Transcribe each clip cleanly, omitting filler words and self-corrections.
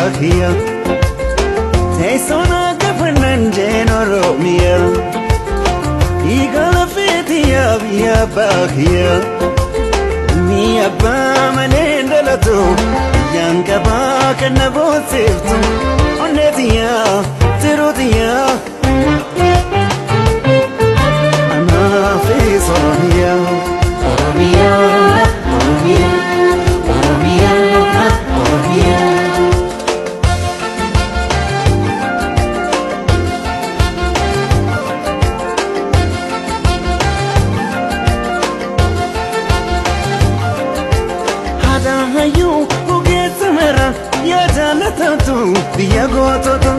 bahia Teisona kafanan jenoro mia Igala fetia via bahia Mia ba manendala tu Yanka ba kana bosiftu Onetia tirutia Ana fi Oromia Oromia Oromia Oromia Oromia Hayu ugetamera ya janatu biya gototo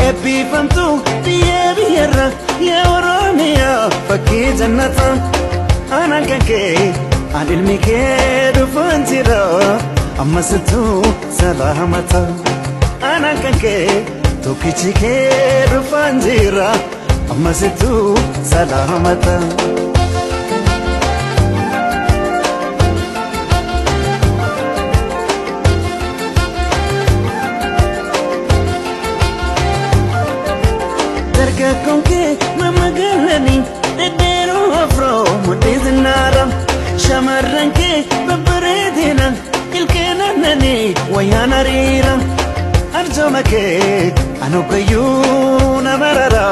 epifamtu biya biyara ya Oromia fakki jannata anakake alilmike dufanjira amasitu salamata anakake tokichike dufanjira amasitu salamata Konke mama galani edero afro mutiznara shamaranke babredina ilkena nani wayana rira arjomake anukayuna marara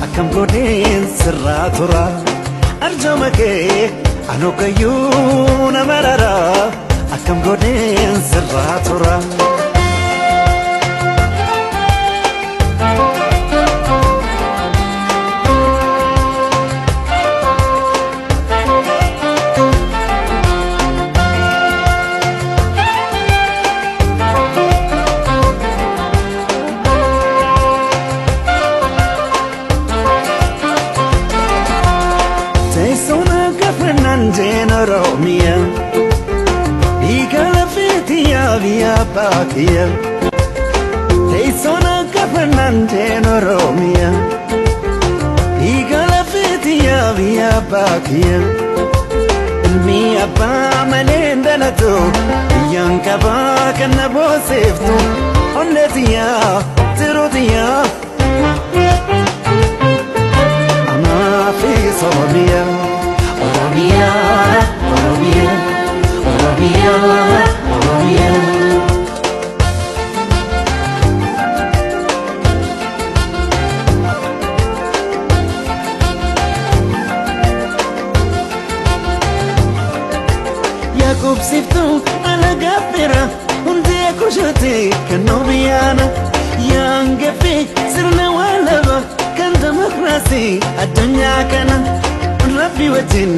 akam godin sirratura arjomake anukayuna marara akam godin sirratura Oromia Igala fetia via bahia Teisona kafanante Oromia Igala fetia via bahia Mia ba manendala tu Yanka ba kana bosiftu Onetia tirutia Ana fi Oromia Oromia, Oromia, Oromia, Oromia Yakub siftu ala gafira Unde kushati kanobiana Yangefi sirna walaba Kan demokrasi adunya kana Rabbi wajin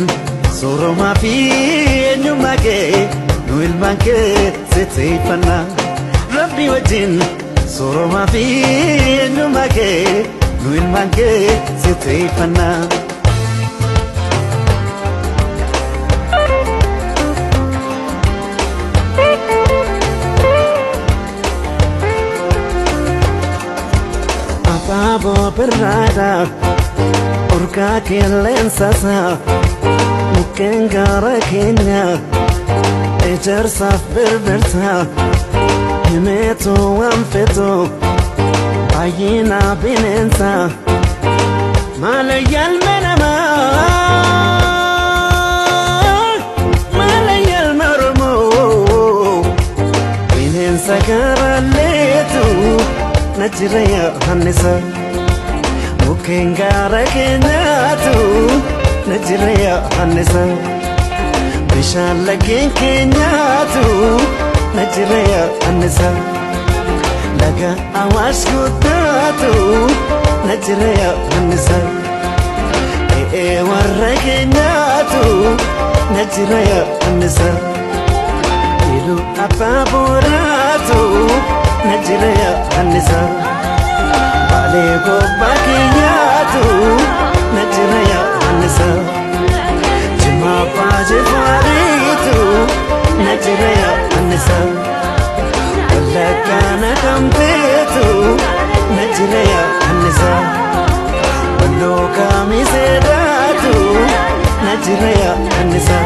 soro ma fi nyumake no ilmanke sitefana Rabbi wajin soro ma fi nyumake no ilmanke sitefana Apabo perrada Urka kelensasa Mukengara Kenya Ejersaf berberta Yemeto amfeto Ayina binensa Malayal menama Malayal marumo Binensa karaletu Najiraya hanisa Mukengara Kenyatu Najiraya hanisa Bishala Kenyatu Najiraya hanisa Laga awash kutatu Najiraya hanisa warra Kenyatu Najiraya hanisa Ilu apaburatu Najiraya hanisa Balego bakiyatu Najiraya hanisa Jima baje faritu Najiraya hanisa Walakana kampetu Najiraya hanisa Waloka misedatu Najiraya hanisa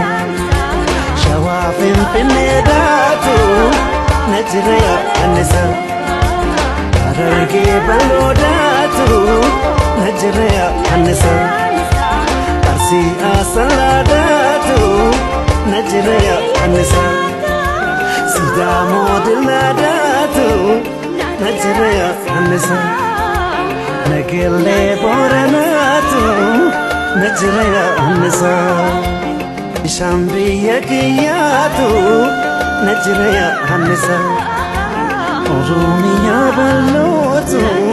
Shawafin pinedatu Najiraya hanisa Hararge balodatu Najraya Annisa Arsi asaladatu Najraya Annisa Sidamo diladatu Najraya Annisa Nagelle boranatu Najraya Annisa Shambiya kiyatu Najraya Annisa Oromiya ballotu